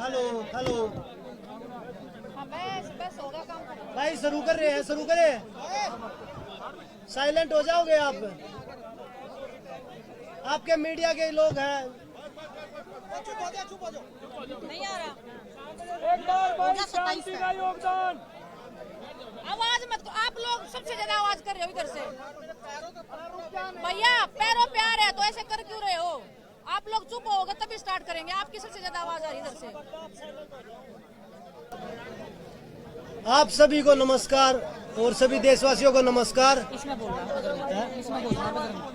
Hello hello बस हो गया काम। भाई शुरू कर रहे हैं, शुरू करें। साइलेंट हो जाओगे आप, आपके मीडिया के लोग हैं। नहीं आ रहा। एक बार भाई शांति का योगदान। आवाज मत, आप लोग सबसे ज्यादा आवाज कर रहे हो इधर से। भैया पैरों पे आ रहे हैं तो ऐसे कर क्यों रहे हो? आप लोग चुप होगे तभी स्टार्ट करेंगे। आपकी सबसे ज्यादा आवाज आ रही है इधर से। आप सभी को नमस्कार और सभी देशवासियों को नमस्कार। इसमें बोल रहा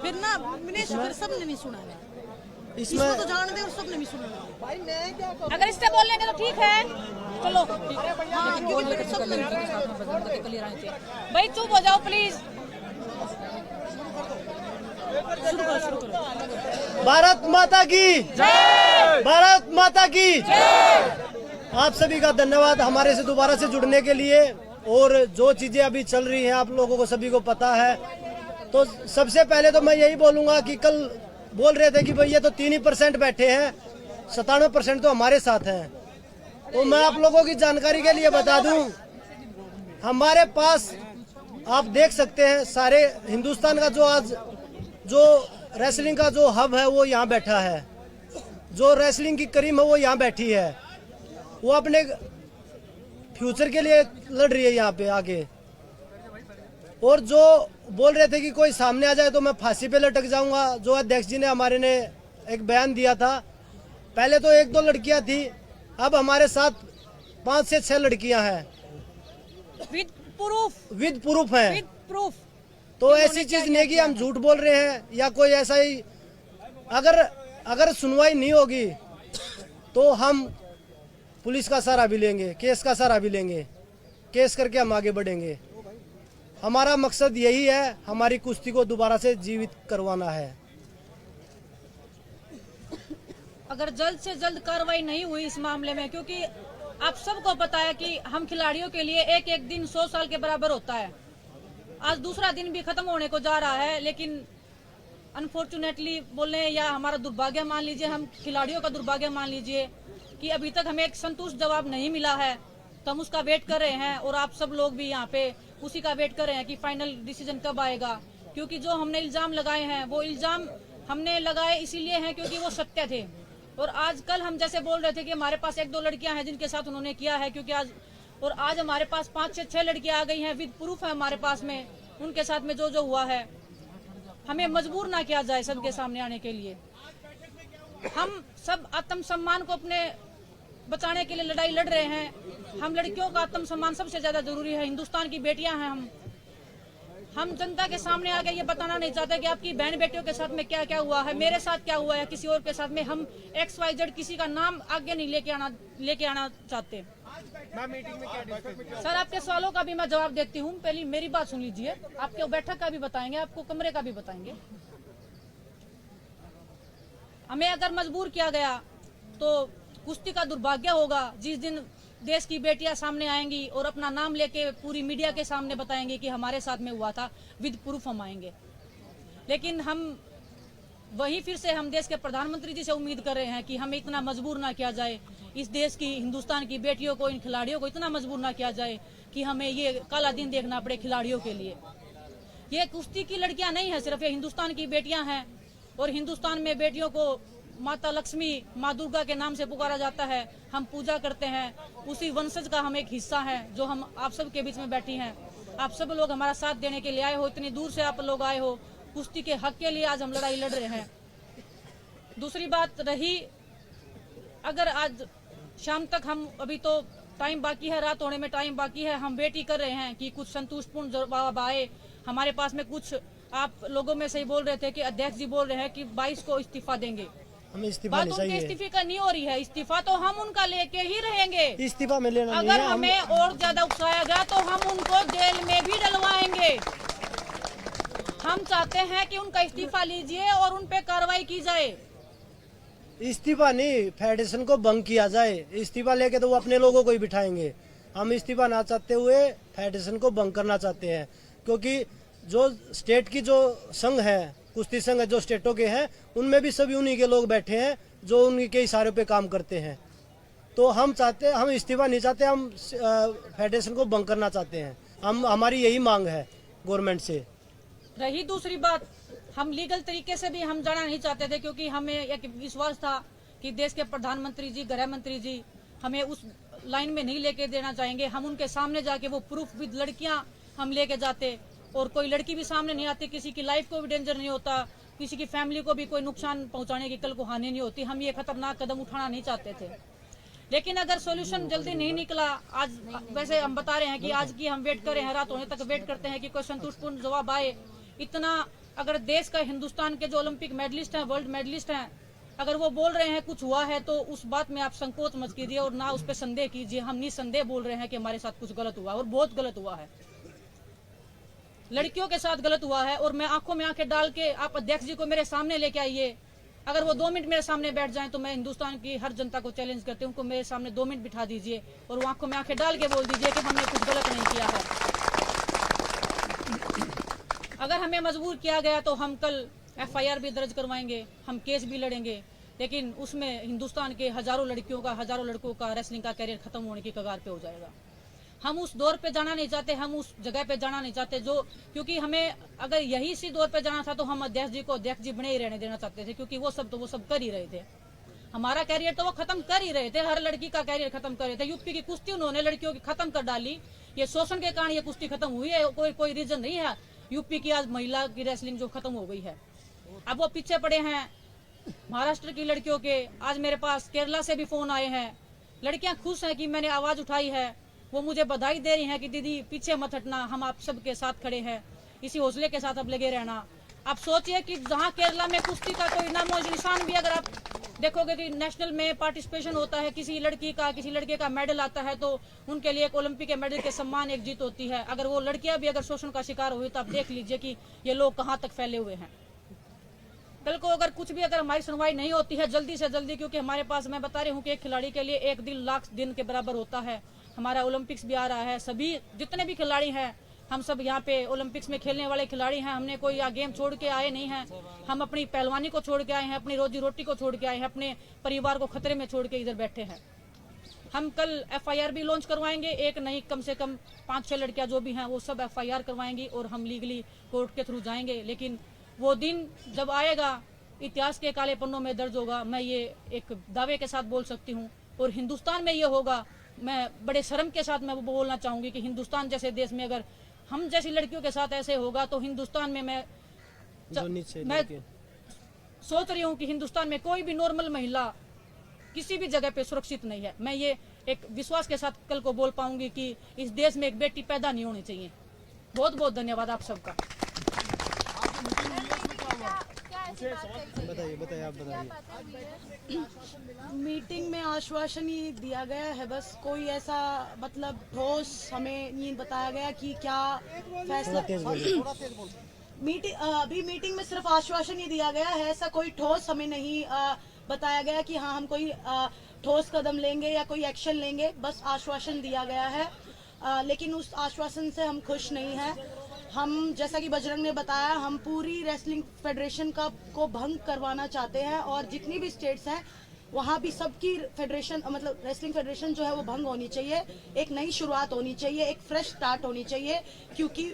फिर ना फिर सबने नहीं सुना है। इसमें तो जान दे और सबने नहीं सुना भाई। मैं क्या करूं? अगर इससे बोल लेंगे तो ठीक है, चलो ठीक है भैया। क्योंकि फिर सबने भाई चुप हो जाओ प्लीज। शुरू करो। भारत माता की जय, भारत माता की जय। आप सभी का धन्यवाद हमारे से दोबारा से जुड़ने के लिए। और जो चीजें अभी चल रही हैं आप लोगों को सभी को पता है। तो सबसे पहले तो मैं यही बोलूंगा कि कल बोल रहे थे कि भाई ये तो 3% बैठे हैं, 97% तो हमारे साथ हैं। तो मैं आप लोगों की जानकारी के लिए बता दूं, हमारे पास आप देख सकते हैं सारे हिंदुस्तान का जो रेसलिंग का जो हब है वो यहाँ बैठा है। जो रेसलिंग की करीम है वो यहाँ बैठी है। वो अपने फ्यूचर के लिए लड़ रही है यहाँ पे आगे। और जो बोल रहे थे कि कोई सामने आ जाए तो मैं फांसी पे लटक जाऊंगा, जो अध्यक्ष जी ने हमारे ने एक बयान दिया था। पहले तो 1-2 लड़कियां थी, अब हमारे साथ 5 से 6 लड़कियां हैं विद प्रूफ हैं। With proof. तो ऐसी चीज नहीं कि हम झूठ बोल रहे हैं या कोई ऐसा ही। अगर सुनवाई नहीं होगी तो हम पुलिस का सहारा भी लेंगे, केस का सहारा भी लेंगे। केस करके हम आगे बढ़ेंगे। हमारा मकसद यही है, हमारी कुश्ती को दोबारा से जीवित करवाना है। अगर जल्द से जल्द कार्रवाई नहीं हुई इस मामले में, क्योंकि आप सबको पता है कि हम खिलाड़ियों के लिए एक एक दिन 100 साल के बराबर होता है। आज दूसरा दिन भी खत्म होने को जा रहा है, लेकिन अनफॉर्चुनेटली बोलने या हमारा दुर्भाग्य मान लीजिए, हम खिलाड़ियों का दुर्भाग्य मान लीजिए कि अभी तक हमें एक संतुष्ट जवाब नहीं मिला है। तो हम उसका वेट कर रहे हैं और आप सब लोग भी यहाँ पे उसी का वेट कर रहे हैं कि फाइनल डिसीजन कब आएगा। क्योंकि जो हमने इल्जाम लगाए हैं वो इल्जाम हमने लगाए इसीलिए हैं क्योंकि वो सत्य थे। और आज कल हम जैसे बोल रहे थे कि हमारे पास 1-2 लड़कियां हैं जिनके साथ उन्होंने किया है, क्योंकि आज हमारे पास 5 से 6 लड़कियां आ गई हैं, विद प्रूफ है हमारे पास में उनके साथ में जो हुआ है। हमें मजबूर ना किया जाए सबके सामने आने के लिए। हम सब आत्मसम्मान को अपने बचाने के लिए लड़ाई लड़ रहे हैं। हम लड़कियों का आत्मसम्मान सबसे ज्यादा जरूरी है। हिंदुस्तान की बेटियां हैं हम जनता के सामने आके ये बताना नहीं चाहते कि आपकी बहन बेटियों के साथ में क्या क्या हुआ है, मेरे साथ क्या हुआ है, किसी और के साथ में। हम XYZ किसी का नाम आगे नहीं लेके आना चाहते। सर आपके सवालों का भी मैं जवाब देती हूँ। पहले मेरी बात सुन लीजिए। आपके बैठक का भी बताएंगे, आपको कमरे का भी बताएंगे। हमें अगर मजबूर किया गया तो कुश्ती का दुर्भाग्य होगा जिस दिन देश की बेटियां सामने आएंगी और अपना नाम लेके पूरी मीडिया के सामने बताएंगे कि हमारे साथ में हुआ था, विद प्रूफ हम आएंगे। लेकिन हम वही फिर से हम देश के प्रधानमंत्री जी से उम्मीद कर रहे हैं कि हमें इतना मजबूर ना किया जाए, इस देश की हिंदुस्तान की बेटियों को, इन खिलाड़ियों को इतना मजबूर ना किया जाए कि हमें ये काला दिन देखना पड़े खिलाड़ियों के लिए। ये कुश्ती की लड़कियां नहीं है सिर्फ, ये हिंदुस्तान की बेटियां हैं। और हिंदुस्तान में बेटियों को माता लक्ष्मी, माँ दुर्गा के नाम से पुकारा जाता है। हम पूजा करते हैं, उसी वंशज का हम एक हिस्सा है जो हम आप सब के बीच में बैठी हैं। आप सब लोग हमारा साथ देने के लिए आए हो, इतनी दूर से आप लोग आए हो। कुश्ती के हक के लिए आज हम लड़ाई लड़ रहे हैं। दूसरी बात रही, अगर आज शाम तक हम, अभी तो टाइम बाकी है, रात होने में टाइम बाकी है, हम वेट ही कर रहे हैं कि कुछ संतुष्टपूर्ण जवाब आए हमारे पास में। कुछ आप लोगों में से ही बोल रहे थे कि अध्यक्ष जी बोल रहे हैं कि 22 को इस्तीफा देंगे। हमें इस्तीफा बात उनके इस्तीफे का नहीं हो रही है। इस्तीफा तो हम उनका लेके ही रहेंगे। इस्तीफा में लेना नहीं अगर है। हमें और ज्यादा उकसाया गया तो हम उनको जेल में भी डलवाएंगे। हम चाहते हैं कि उनका इस्तीफा लीजिए और उन पे कार्रवाई की जाए। इस्तीफा नहीं, फेडरेशन को भंग किया जाए। इस्तीफा लेके तो वो अपने लोगों को ही बिठाएंगे। हम इस्तीफा ना चाहते हुए फेडरेशन को भंग करना चाहते हैं, क्योंकि जो स्टेट की जो संघ है, कुश्ती संघ है जो स्टेटों के हैं, उनमें भी सभी उन्हीं के लोग बैठे हैं जो उनके इशारे पे काम करते हैं। तो हम इस्तीफा नहीं चाहते, हम फेडरेशन को बंद करना चाहते हैं। हमारी यही मांग है गवर्नमेंट से। रही दूसरी बात, हम लीगल तरीके से भी हम जाना नहीं चाहते थे, क्योंकि हमें एक विश्वास था कि देश के प्रधानमंत्री जी, गृह मंत्री जी हमें उस लाइन में नहीं लेके देना चाहेंगे। हम उनके सामने जाके वो प्रूफ विद लड़कियां हम लेके जाते, और कोई लड़की भी सामने नहीं आती, किसी की लाइफ को भी डेंजर नहीं होता, किसी की फैमिली को भी कोई नुकसान पहुंचाने की कल को हानि नहीं होती। हम ये खतरनाक कदम उठाना नहीं चाहते थे। लेकिन अगर सॉल्यूशन जल्दी नहीं निकला, आज वैसे हम बता रहे हैं कि आज की हम वेट कर रहे हैं, रात होने तक वेट करते हैं कि कोई संतुष्टपूर्ण जवाब आए। इतना अगर देश का, हिंदुस्तान के जो ओलंपिक मेडलिस्ट हैं, वर्ल्ड मेडलिस्ट हैं, अगर वो बोल रहे हैं कुछ हुआ है, तो उस बात में आप संकोच मत कीजिए और ना उस पर संदेह कीजिए। हम निसंदेह बोल रहे हैं कि हमारे साथ कुछ गलत हुआ और बहुत गलत हुआ है, लड़कियों के साथ गलत हुआ है। और मैं आंखों में आंखें डाल के, आप अध्यक्ष जी को मेरे सामने लेके आइए, अगर वो 2 मिनट मेरे सामने बैठ जाएं तो मैं हिंदुस्तान की हर जनता को चैलेंज करती हूँ, उनको मेरे सामने 2 मिनट बिठा दीजिए और वो आंखों में आंखें डाल के बोल दीजिए कि हमने कुछ गलत नहीं किया है। अगर हमें मजबूर किया गया तो हम कल FIR भी दर्ज करवाएंगे, हम केस भी लड़ेंगे, लेकिन उसमें हिंदुस्तान के हजारों लड़कियों का, हजारों लड़कों का रेसलिंग का कैरियर खत्म होने की कगार पे हो जाएगा। हम उस दौर पे जाना नहीं चाहते, हम उस जगह पे जाना नहीं चाहते जो, क्योंकि हमें अगर यही सी दौर पे जाना था तो हम अध्यक्ष जी को अध्यक्ष जी बने ही रहने देना चाहते थे, क्योंकि वो सब कर ही रहे थे। हमारा कैरियर तो वो खत्म कर ही रहे थे, हर लड़की का कैरियर खत्म कर रहे थे। यूपी की कुश्ती उन्होंने लड़कियों की खत्म कर डाली, ये शोषण के कारण ये कुश्ती खत्म हुई है, कोई रीजन नहीं है यूपी की आज महिला की रेसलिंग जो खत्म हो गई है। अब वो पीछे पड़े हैं महाराष्ट्र की लड़कियों के। आज मेरे पास केरला से भी फोन आए हैं, लड़कियां खुश हैं कि मैंने आवाज उठाई है, वो मुझे बधाई दे रही हैं कि दीदी पीछे मत हटना, हम आप सबके साथ खड़े हैं, इसी हौसले के साथ अब लगे रहना। आप सोचिए कि जहां केरला में कुश्ती का कोई नामो निशान भी, अगर आप देखोगे कि नेशनल में पार्टिसिपेशन होता है, किसी लड़की का, किसी लड़के का मेडल आता है, तो उनके लिए एक ओलंपिक के मेडल के सम्मान, एक जीत होती है। अगर वो लड़कियां भी अगर शोषण का शिकार हुई तो आप देख लीजिए कि ये लोग कहां तक फैले हुए हैं। कल को अगर कुछ भी, अगर हमारी सुनवाई नहीं होती है जल्दी से जल्दी, क्योंकि हमारे पास, मैं बता रही हूँ कि एक खिलाड़ी के लिए 1 दिन लाख दिन के बराबर होता है। हमारा ओलंपिक्स भी आ रहा है, सभी जितने भी खिलाड़ी हैं, हम सब यहाँ पे ओलंपिक्स में खेलने वाले खिलाड़ी हैं। हमने कोई गेम छोड़ के आए नहीं हैं, हम अपनी पहलवानी को छोड़ के आए हैं, अपनी रोजी रोटी को छोड़ के आए हैं, अपने परिवार को खतरे में छोड़ के इधर बैठे हैं। हम कल FIR भी लॉन्च करवाएंगे, एक नहीं कम से कम 5-6 लड़कियां जो भी हैं वो सब FIR करवाएंगी और हम लीगली कोर्ट के थ्रू जाएंगे। लेकिन वो दिन जब आएगा, इतिहास के काले पन्नों में दर्ज होगा, मैं ये एक दावे के साथ बोल सकती हूँ। और हिंदुस्तान में ये होगा, मैं बड़े शर्म के साथ मैं वो बोलना चाहूंगी कि हिंदुस्तान जैसे देश में अगर हम जैसी लड़कियों के साथ ऐसे होगा तो हिंदुस्तान में मैं सोच रही हूँ कि हिंदुस्तान में कोई भी नॉर्मल महिला किसी भी जगह पे सुरक्षित नहीं है। मैं ये एक विश्वास के साथ कल को बोल पाऊंगी कि इस देश में एक बेटी पैदा नहीं होनी चाहिए। बहुत बहुत धन्यवाद आप सबका। बताइए आप बताइए। मीटिंग में आश्वासन ही दिया गया है, बस कोई ऐसा मतलब ठोस हमें नहीं बताया गया कि क्या फैसला। अभी मीटिंग में सिर्फ आश्वासन ही दिया गया है, ऐसा कोई ठोस हमें नहीं बताया गया कि हाँ हम कोई ठोस कदम लेंगे या कोई एक्शन लेंगे, बस आश्वासन दिया गया है। लेकिन उस आश्वासन से हम खुश नहीं हैं। हम, जैसा कि बजरंग ने बताया, हम पूरी रेसलिंग फेडरेशन को भंग करवाना चाहते हैं और जितनी भी स्टेट्स हैं वहाँ भी सबकी फेडरेशन, मतलब रेसलिंग फेडरेशन जो है वो भंग होनी चाहिए। एक नई शुरुआत होनी चाहिए, एक फ्रेश स्टार्ट होनी चाहिए, क्योंकि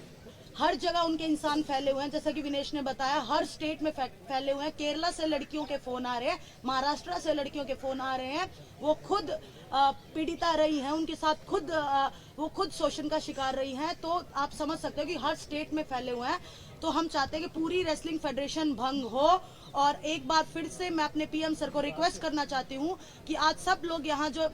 हर जगह उनके इंसान फैले हुए हैं। जैसा कि विनेश ने बताया, हर स्टेट में फैले हुए हैं। केरला से लड़कियों के फोन आ रहे हैं, महाराष्ट्र से लड़कियों के फोन आ रहे हैं, वो खुद पीड़िता रही हैं, उनके साथ वो खुद शोषण का शिकार रही हैं। तो आप समझ सकते हो कि हर स्टेट में फैले हुए हैं। तो हम चाहते हैं कि पूरी रेसलिंग फेडरेशन भंग हो। और एक बार फिर से मैं अपने PM सर को रिक्वेस्ट करना चाहती हूँ कि आज सब लोग यहाँ जो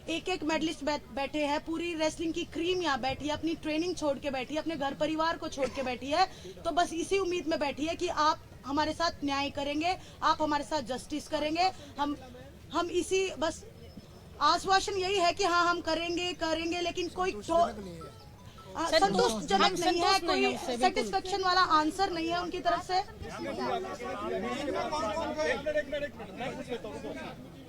एक मेडलिस्ट बैठे हैं, पूरी रेसलिंग की क्रीम यहाँ बैठी है, अपनी ट्रेनिंग छोड़ के बैठी है, अपने घर परिवार को छोड़ के बैठी है, तो बस इसी उम्मीद में बैठी है कि आप हमारे साथ न्याय करेंगे, आप हमारे साथ जस्टिस करेंगे। हम इसी बस आश्वासन यही है कि हाँ हम करेंगे, लेकिन कोई संतुष्टजनक नहीं है, कोई सेटिस्फेक्शन वाला आंसर नहीं है उनकी तरफ से।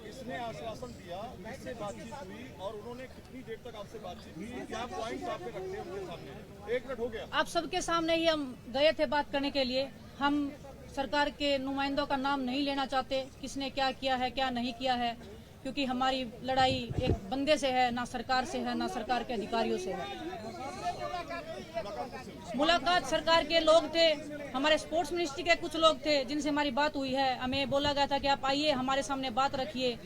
इसने आश्वासन दिया, इससे बातचीत हुई और उन्होंने कितनी देर तक आपसे बातचीत की, क्या पॉइंट्स आपने रखे उनके सामने? 1 मिनट हो गया। आप सबके सामने ही हम गए थे बात करने के लिए। हम सरकार के नुमाइंदों का नाम नहीं लेना चाहते, किसने क्या किया है क्या नहीं किया है, क्योंकि हमारी लड़ाई एक बंदे से है, ना सरकार से है, ना सरकार के अधिकारियों से है। मुलाकात सरकार के लोग थे, हमारे स्पोर्ट्स मिनिस्ट्री के कुछ लोग थे जिनसे हमारी बात हुई है। हमें बोला गया था कि आप आइए, हमारे सामने बात रखिए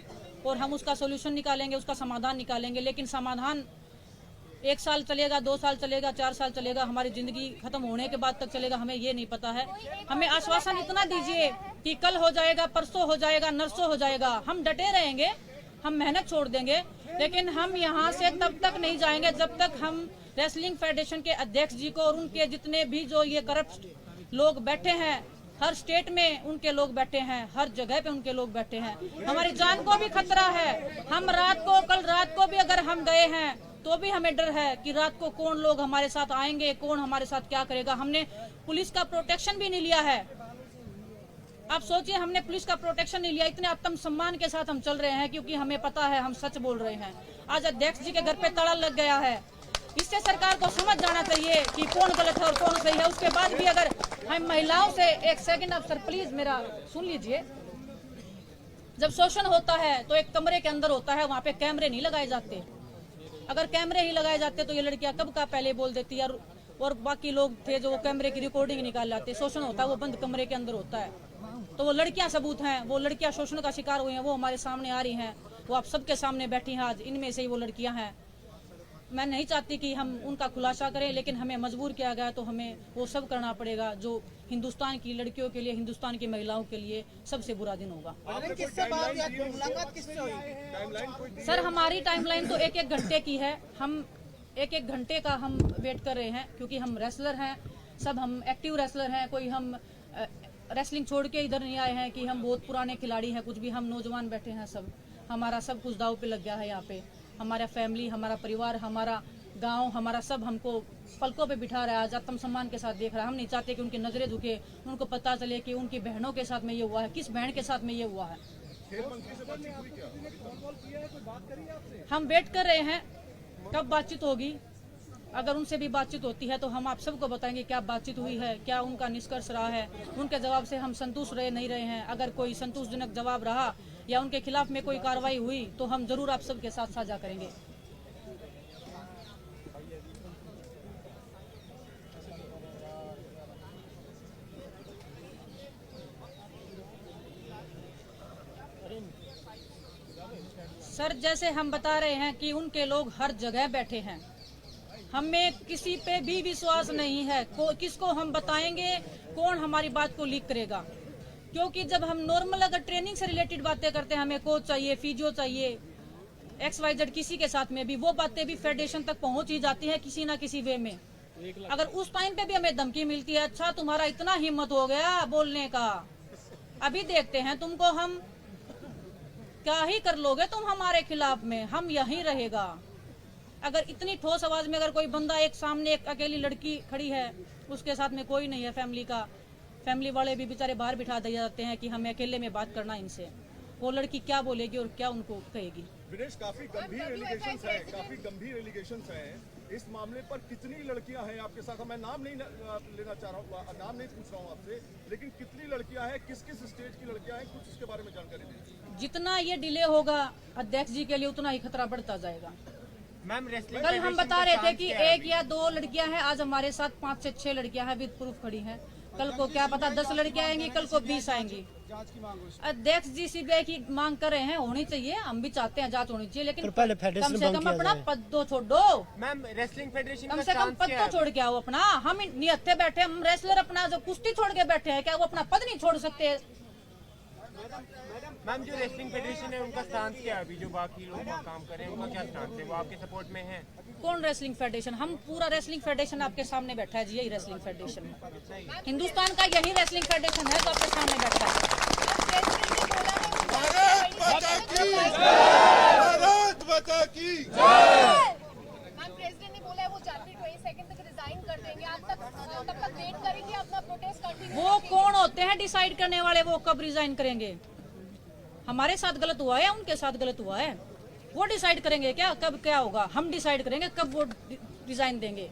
और हम उसका सोल्यूशन निकालेंगे, उसका समाधान निकालेंगे। लेकिन समाधान 1 साल चलेगा, 2 साल चलेगा, 4 साल चलेगा, हमारी जिंदगी खत्म होने के बाद तक चलेगा, हमें ये नहीं पता है। हमें आश्वासन इतना दीजिए कि कल हो जाएगा, परसों हो जाएगा, नरसों हो जाएगा। हम डटे रहेंगे, हम मेहनत छोड़ देंगे, लेकिन हम यहाँ से तब तक नहीं जाएंगे जब तक हम रेसलिंग फेडरेशन के अध्यक्ष जी को और उनके जितने भी जो ये करप्ट लोग बैठे हैं, हर स्टेट में उनके लोग बैठे हैं, हर जगह पे उनके लोग बैठे हैं, हमारी जान को भी खतरा है। हम कल रात को भी अगर हम गए हैं तो भी हमें डर है कि रात को कौन लोग हमारे साथ आएंगे, कौन हमारे साथ क्या करेगा। हमने पुलिस का प्रोटेक्शन भी नहीं लिया है। आप सोचिए, हमने पुलिस का प्रोटेक्शन नहीं लिया, इतने आत्म सम्मान के साथ हम चल रहे हैं क्योंकि हमें पता है हम सच बोल रहे हैं। आज अध्यक्ष जी के घर पे ताला लग गया है, इससे सरकार को समझ जाना चाहिए कि कौन गलत है और कौन सही है। उसके बाद भी अगर हम महिलाओं से, एक सेकंड आप सर प्लीज मेरा सुन लीजिए, जब शोषण होता है तो एक कमरे के अंदर होता है, वहाँ पे कैमरे नहीं लगाए जाते। अगर कैमरे ही लगाए जाते तो ये लड़कियां कब का पहले बोल देती और बाकी लोग थे जो कैमरे की रिकॉर्डिंग निकाल लाते। शोषण होता है वो बंद कमरे के अंदर होता है, तो वो लड़कियां सबूत हैं, वो लड़कियां शोषण का शिकार हुई हैं, वो हमारे सामने आ रही हैं, वो आप सबके सामने बैठी हैं आज, इनमें से ही वो लड़कियां हैं। मैं नहीं चाहती कि हम उनका खुलासा करें, लेकिन हमें मजबूर किया गया तो हमें वो सब करना पड़ेगा जो हिंदुस्तान की लड़कियों के लिए, हिंदुस्तान की महिलाओं के लिए सबसे बुरा दिन होगा। सर हमारी टाइमलाइन तो 1-1 घंटे की है। हम 1-1 घंटे का हम वेट कर रहे हैं क्योंकि हम रेसलर हैं, सब हम एक्टिव रेसलर हैं। कोई हम रेसलिंग छोड़ के इधर नहीं आए हैं कि हम बहुत पुराने खिलाड़ी हैं, कुछ भी। हम नौजवान बैठे हैं, सब हमारा सब कुछ दाव पे लग गया है यहाँ पे। हमारा फैमिली, हमारा परिवार, हमारा गांव, हमारा सब हमको पलकों पे बिठा रहा है, आज आत्म सम्मान के साथ देख रहा है। हम नहीं चाहते कि उनकी नजरें झुके, उनको पता चले कि उनकी बहनों के साथ में ये हुआ है, किस बहन के साथ में ये हुआ है। हम वेट कर रहे हैं कब बातचीत होगी। अगर उनसे भी बातचीत होती है तो हम आप सबको बताएंगे क्या बातचीत हुई है, क्या उनका निष्कर्ष रहा है। उनके जवाब से हम संतुष्ट नहीं रहे हैं। अगर कोई संतोषजनक जवाब रहा या उनके खिलाफ में कोई कार्रवाई हुई तो हम जरूर आप सबके साथ साझा करेंगे। सर जैसे हम बता रहे हैं कि उनके लोग हर जगह बैठे हैं, हमें किसी पे भी विश्वास नहीं है। किसको हम बताएंगे, कौन हमारी बात को लीक करेगा। क्योंकि जब हम नॉर्मल अगर ट्रेनिंग से रिलेटेड बातें करते हैं, हमें कोच चाहिए, फिजियो चाहिए, XYZ किसी के साथ में भी, वो बातें भी फेडरेशन तक पहुंच ही जाती है किसी ना किसी वे में। अगर उस टाइम पे भी हमें धमकी मिलती है, अच्छा तुम्हारा इतना हिम्मत हो गया बोलने का, अभी देखते हैं तुमको हम क्या ही कर लोगे तुम हमारे खिलाफ में, हम यहीं रहेगा। अगर इतनी ठोस आवाज में अगर कोई बंदा, एक सामने एक अकेली लड़की खड़ी है, उसके साथ में कोई नहीं है फैमिली का, फैमिली वाले भी बेचारे बाहर बिठा दिए जाते हैं कि हमें अकेले में बात करना इनसे, वो लड़की क्या बोलेगी और क्या उनको कहेगी। विनेश, काफी गंभीर एलिगेशंस हैं इस मामले पर। कितनी लड़कियां हैं आपके साथ? मैं नाम नहीं लेना चाह रहा हूँ, नाम नहीं पूछ रहा हूँ आपसे, लेकिन कितनी लड़कियां हैं, किस किस स्टेज की लड़कियां हैं, कुछ इसके बारे में जानकारी दीजिए। जितना ये डिले होगा अध्यक्ष जी के लिए उतना ही खतरा बढ़ता जाएगा। मैम कल हम बता रहे थे कि 1 या 2 लड़कियां हैं, आज हमारे साथ 5 से 6 लड़कियां हैं विद प्रूफ खड़ी हैं। कल को क्या पता 10 लड़कियां आएंगी, कल को 20 आएंगी। अध्यक्ष जी CBI की मांग कर रहे हैं, होनी चाहिए, हम भी चाहते हैं जांच होनी चाहिए, लेकिन कम से कम अपना पद तो छोड़ दो। मैम रेसलिंग फेडरेशन कम से कम पद तो छोड़ के आओ अपना। हम निहत्थे बैठे, हम रेसलर अपना जो कुश्ती छोड़ के बैठे हैं, क्या वो अपना पद नहीं छोड़ सकते? मैम जो रेसलिंग फेडरेशन है उनका स्टांस क्या है? अभी जो बाकी लोग काम कर रहे हैं उनका क्या स्टांस है? वो आपके सपोर्ट में है? कौन रेसलिंग फेडरेशन? हम पूरा रेसलिंग फेडरेशन आपके सामने बैठा है जी, यही रेसलिंग फेडरेशन हिंदुस्तान का, यही रेसलिंग फेडरेशन है जो आपके सामने बैठा है। भारत माता की प्रेसिडेंट ने बोला है वो जनवरी 22 तक रिजाइन कर देंगे। आज तक तब तक वेट करेंगे, अपना प्रोटेस्ट कंटिन्यू। वो कौन होते हैं डिसाइड करने वाले, वो कब रिजाइन करेंगे? हमारे साथ गलत हुआ है, उनके साथ गलत हुआ है, वो डिसाइड करेंगे क्या कब क्या होगा? हम डिसाइड करेंगे कब वो रिजाइन देंगे।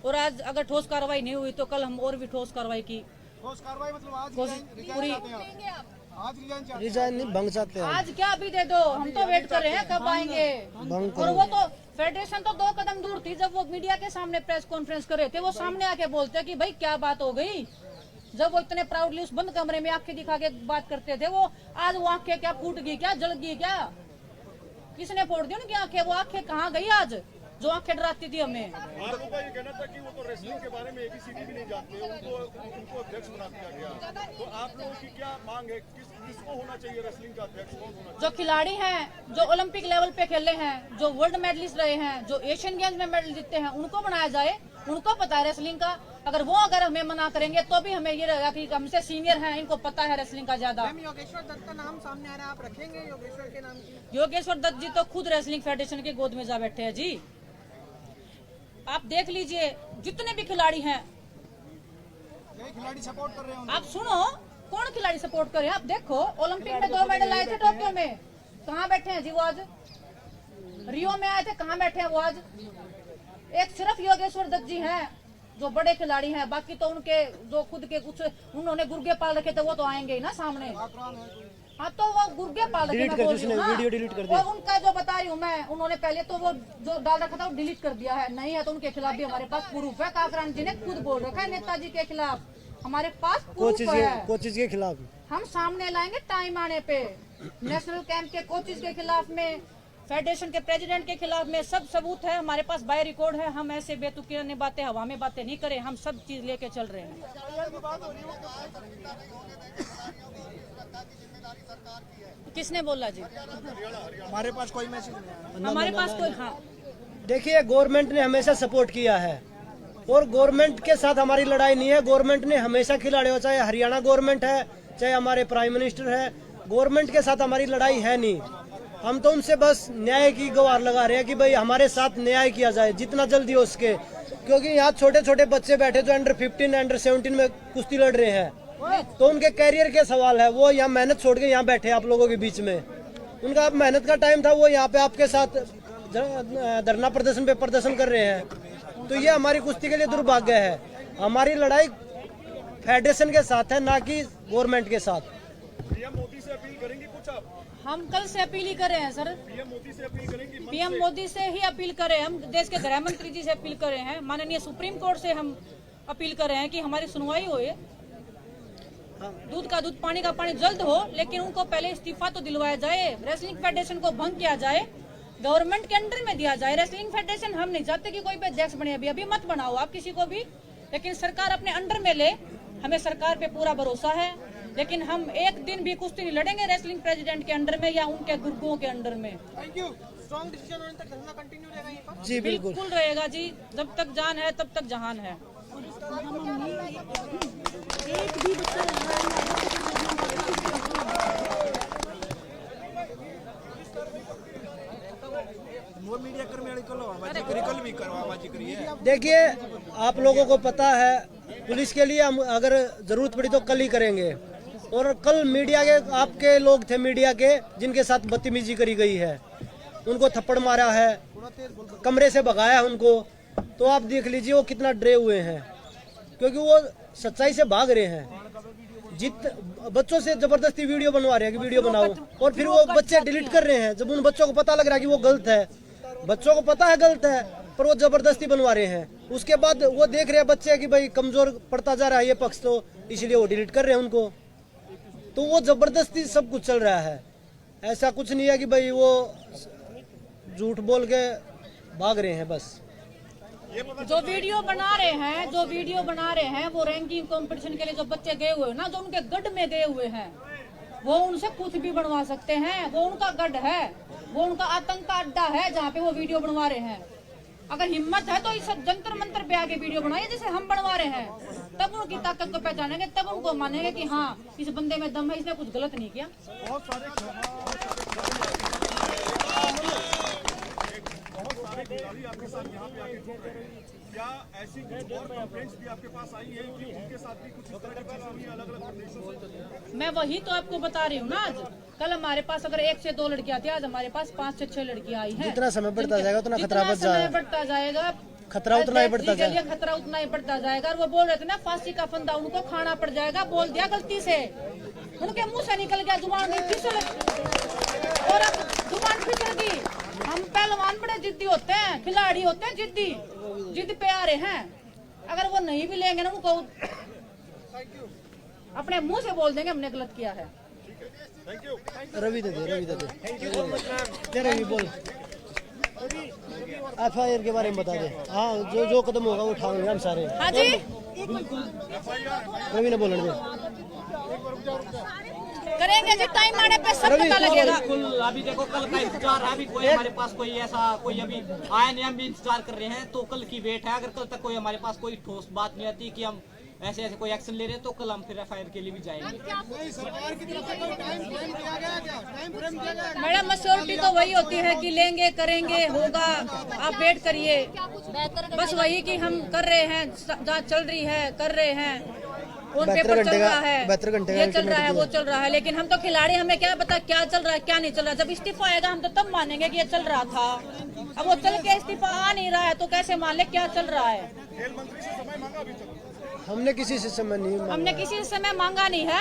और आज अगर ठोस कार्रवाई नहीं हुई तो कल हम और भी ठोस कार्रवाई की ठोस कार्रवाई मतलब आज पूरी लेंगे आप? आज रिजाइन चाहते रिजाइन नहीं, भंग चाहते हैं। आज क्या भी दे दो, हम तो वेट कर रहे हैं कब आएंगे। भंग और वो तो फेडरेशन तो 2 कदम दूर थी, जब वो मीडिया के सामने प्रेस कॉन्फ्रेंस कर रहे थे वो सामने आके बोलते कि भाई क्या बात हो गई। जब वो इतने प्राउडली उस बंद कमरे में आंखें दिखा के बात करते थे, वो आज वो आंखें क्या फूट गई, क्या जल गई, क्या किसने फोड़ दी उनकी आंखें? वो आंखें कहाँ गई आज जो आंखें डराती थी हमें? आप लोगों का ये कहना था कि वो तो रेसलिंग के बारे में ABCD भी नहीं जानते, उनको अध्यक्ष बना दिया गया। तो आप लोगों की क्या मांग है, किसको होना चाहिए रेसलिंग का अध्यक्ष, कौन होना चाहिए? जो खिलाड़ी हैं, जो ओलंपिक लेवल पे खेले हैं, जो वर्ल्ड मेडलिस्ट रहे हैं, जो एशियन गेम्स में मेडल जीते हैं, उनको बनाया जाए। उनको पता है रेसलिंग का। अगर हमें मना करेंगे तो भी हमें ये रहेगा कि हमसे सीनियर हैं, इनको पता है रेसलिंग का ज्यादा। योगेश्वर दत्त का नाम सामने आ रहा है, आप रखेंगे योगेश्वर के नाम की? योगेश्वर दत्त जी तो खुद रेसलिंग फेडरेशन की गोद में जा बैठे हैं जी। आप देख लीजिए जितने भी खिलाड़ी हैं, यही खिलाड़ी सपोर्ट कर रहे हैं आप सुनो कौन खिलाड़ी सपोर्ट करे। आप देखो ओलंपिक में 2 मेडल आए थे टोक्यो में, कहाँ बैठे हैं जी वो आज? रियो में आए थे, कहाँ बैठे हैं वो आज? एक सिर्फ योगेश्वर दत्त जी हैं जो बड़े खिलाड़ी हैं, बाकी तो उनके जो खुद के कुछ उन्होंने गुर्गे पाल रखे थे वो तो आएंगे ही ना सामने। हाँ तो वो गुर्गे पाल रखे, डिलीट मैं कर बोल दी रही हूँ उसने, ना। वीडियो डिलीट कर दी। और उनका जो बता रही हूँ मैं, उन्होंने पहले तो वो जो डाल रखा था वो डिलीट कर दिया है, नहीं है तो उनके खिलाफ भी हमारे पास प्रूफ है। काकरान जी ने खुद बोल रखा है नेताजी के खिलाफ, हमारे पास प्रूफ है। कोचिज के खिलाफ हम सामने लाएंगे टाइम आने पे। नेशनल कैंप के कोचेज के खिलाफ में, फेडरेशन के प्रेसिडेंट के खिलाफ में सब सबूत है हमारे पास, बाय रिकॉर्ड है। हम ऐसे बेतुकी बातें, हवा में बातें नहीं करें, हम सब चीज लेके चल रहे हैं। किसने बोला जी? हमारे पास कोई मैसेज नहीं है। हमारे पास कोई, हाँ देखिए गवर्नमेंट ने हमेशा सपोर्ट किया है और गवर्नमेंट के साथ हमारी लड़ाई नहीं है। गवर्नमेंट ने हमेशा खिलाड़ियों, चाहे हरियाणा गवर्नमेंट है चाहे हमारे प्राइम मिनिस्टर है, गवर्नमेंट के साथ हमारी लड़ाई है नहीं। हम तो उनसे बस न्याय की गुहार लगा रहे हैं कि भाई हमारे साथ न्याय किया जाए जितना जल्दी हो सके, क्योंकि यहाँ छोटे छोटे बच्चे बैठे जो अंडर 15 अंडर 17 में कुश्ती लड़ रहे हैं, तो उनके कैरियर के सवाल है। वो यहाँ मेहनत छोड़ के यहाँ बैठे आप लोगों के बीच में, उनका मेहनत का टाइम था, वो यहाँ पे आपके साथ धरना प्रदर्शन पे प्रदर्शन कर रहे हैं। तो ये हमारी कुश्ती के लिए दुर्भाग्य है। हमारी लड़ाई फेडरेशन के साथ है, ना कि गवर्नमेंट के साथ। पीएम मोदी से अपील करेंगे कुछ आप? हम कल से अपील ही कर रहे हैं सर। पीएम मोदी से अपील करेंगे? पीएम मोदी से ही अपील कर रहे हैं हम, देश के गृह मंत्री जी से अपील कर रहे हैं, माननीय सुप्रीम कोर्ट से हम अपील कर रहे हैं कि हमारी सुनवाई हो, दूध का दूध पानी का पानी जल्द हो, लेकिन उनको पहले इस्तीफा तो दिलवाया जाए। रेसलिंग फेडरेशन को भंग किया जाए, गवर्नमेंट के अंडर में दिया जाए। रेसलिंग फेडरेशन हम नहीं चाहते कि कोई भी अध्यक्ष बने, अभी मत बनाओ आप किसी को भी, लेकिन सरकार अपने अंडर में ले। हमें सरकार पे पूरा भरोसा है, लेकिन हम एक दिन भी कुश्ती नहीं लड़ेंगे रेसलिंग प्रेसिडेंट के अंडर में या उनके गुर्गों के अंडर में। Thank you. स्ट्रॉन्ग डिसीजन होने तक धरना कंटिन्यू रहेगा यहीं पर? जी बिल्कुल बिल्कुल रहेगा जी, जब तक जान है तब तक जहान है। देखिए आप लोगों को पता है, पुलिस के लिए हम अगर जरूरत पड़ी तो कल ही करेंगे। और कल मीडिया के आपके लोग थे, मीडिया के जिनके साथ बदतमीजी करी गई है, उनको थप्पड़ मारा है, कमरे से भगाया है उनको, तो आप देख लीजिए वो कितना डरे हुए हैं, क्योंकि वो सच्चाई से भाग रहे हैं। बच्चों से जबरदस्ती वीडियो बनवा रहे हैं कि वीडियो बनाओ, और फिर वो बच्चे डिलीट कर रहे हैं जब उन बच्चों को पता लग रहा है कि वो गलत है। बच्चों को पता है गलत है, पर वो जबरदस्ती बनवा रहे हैं। उसके बाद वो देख रहे हैं बच्चे कि भाई कमजोर पड़ता जा रहा है ये पक्ष, तो इसलिए वो डिलीट कर रहे हैं उनको। तो वो जबरदस्ती सब कुछ चल रहा है, ऐसा कुछ नहीं है कि भाई वो झूठ बोल के भाग रहे हैं। बस जो वीडियो बना रहे हैं वो रैंकिंग कंपटीशन के लिए जो बच्चे गए हुए हैं ना, जो उनके गढ़ में गए हुए हैं, वो उनसे कुछ भी बनवा सकते हैं। वो उनका गढ़ है, वो उनका आतंक का अड्डा है जहाँ पे वो वीडियो बनवा रहे हैं। अगर हिम्मत है तो इस जंतर मंतर पे आके वीडियो बनाइए जैसे हम बनवा रहे हैं, तब उनकी ताकत को पहचानेंगे, तब उनको मानेंगे कि हाँ इस बंदे में दम है, इसने कुछ गलत नहीं किया। बहुत सारे खिलाड़ी आपके साथ यहाँ पे आके जुड़ रहे हैं, क्या ऐसी कुछ और कंप्लेंट्स भी आपके पास आई है कि उनके साथ भी कुछ इस तरह की चीजें हुई अलग अलग प्रदेशों से? मैं वही तो आपको बता रही हूँ ना, आज कल हमारे पास अगर 1 से 2 लड़कियां थी, आज हमारे पास 5 से 6 लड़कियां आई हैं। जितना समय बढ़ता जाएगा उतना खतरा बढ़ समय बढ़ता जाएगा। खतरा उतना ही बढ़ता के लिए खतरा उतना ही बढ़ता जाएगा। और वो बोल रहे थे ना फांसी का फंदा उनको खाना पड़ जाएगा, बोल दिया गलती से, उनके मुंह से निकल गया, जुबान फिसल और अब जुबान फिसल गई। हम पहलवान बड़े जिद्दी होते हैं, खिलाड़ी होते हैं जिद्दी, जिद पे आ रहे हैं। अगर वो नहीं भी लेंगे ना उनको अपने मुंह से बोल देंगे हमने गलत किया है। रवि दे दे रवि बोल FIR के बारे में बता दे। हाँ, जो कदम होगा वो उठाएंगे हम सारे। हाँ जी रवि ने बोलने दे। करेंगे जी, टाइम आने पे सब पता लगेगा। बिल्कुल, अभी देखो कल का इंतजार है, अभी कोई हमारे पास कोई ऐसा कोई अभी आया नहीं, हम भी इंतजार कर रहे हैं। तो कल की वेट है, अगर कल तक कोई हमारे पास कोई ठोस बात नहीं आती कि हम ऐसे ऐसे कोई एक्शन ले रहे हैं, तो कल हम फिर FIR के लिए भी जाएंगे। मैडम मेच्योरिटी तो वही होती है कि लेंगे, करेंगे, होगा, आप वेट करिए। बस वही कि हम कर रहे हैं, जांच चल रही है, कर रहे हैं, कौन पेपर चल रहा है, 72 घंटे ये चल रहा है, वो चल रहा है। लेकिन हम तो खिलाड़ी, हमें क्या पता क्या चल रहा है क्या नहीं चल रहा है। जब इस्तीफा आएगा हम तो तब मानेंगे कि ये चल रहा था। अब वो चल के इस्तीफा आ नहीं रहा है तो कैसे मान ले क्या चल रहा है। खेल मंत्री से समय मांगा अभी तक? हमने किसी से समय नहीं मांगा। हमने किसी से समय मांगा नहीं है,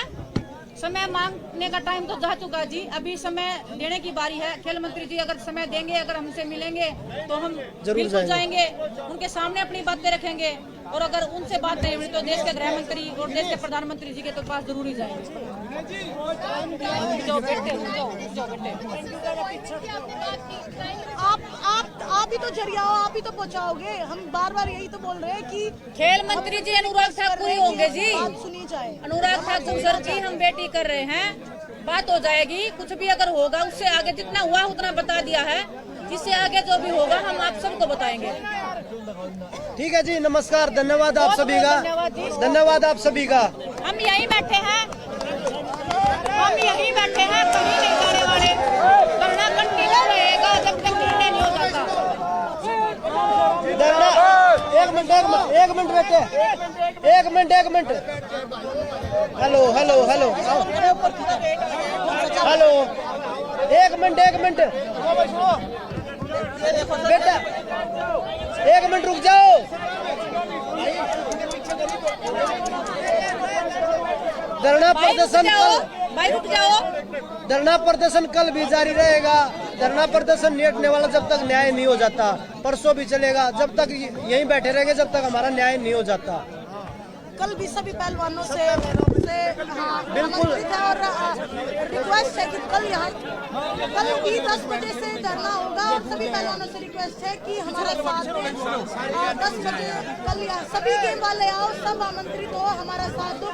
समय मांगने का टाइम तो जा चुका जी। अभी समय देने की बारी है। खेल मंत्री जी अगर समय देंगे, अगर हमसे मिलेंगे तो हम बिल्कुल जाएंगे, उनके सामने अपनी बातें रखेंगे। और अगर उनसे बात नहीं हुई तो देश के गृह मंत्री और देश के प्रधानमंत्री जी के तो पास जरूर ही जाएंगे। आप ही तो जरिया हो, आप ही तो पहुंचाओगे। हम बार बार यही तो बोल रहे हैं कि खेल मंत्री जी अनुराग ठाकुर ही होंगे जी, बात सुनी जाए। अनुराग ठाकुर सर जी हम बेटी कर रहे हैं, बात हो जाएगी। कुछ भी अगर होगा उससे आगे जितना हुआ उतना बता दिया है, इससे आगे जो भी होगा हम आप सबको बताएंगे। ठीक है जी, नमस्कार, धन्यवाद आप सभी का, धन्यवाद आप सभी का। हम यहीं बैठे हैं, हम यहीं बैठे हैं, कहीं नहीं जाने वाले। धरना कंटिन्यू रहेगा जब तक निर्णय नहीं हो जाता। धरना एक मिनट बेटे, एक मिनट। हेलो, एक मिनट बेटा, एक मिनट रुक जाओ। धरना प्रदर्शन कल भी जारी रहेगा। धरना प्रदर्शन नहीं हटने वाला जब तक न्याय नहीं हो जाता। परसों भी चलेगा, जब तक यहीं बैठे रहेंगे जब तक हमारा न्याय नहीं हो जाता। कल भी सभी पहलवानों से बिल्कुल और रिक्वेस्ट है कि कल भी 10 बजे से धरना होगा। और सभी पहलवानों से रिक्वेस्ट है कि हमारा साथ दें। 10 बजे कल यहाँ सभी गेम वाले आओ, सब आमंत्रित हो, हमारा साथ दो।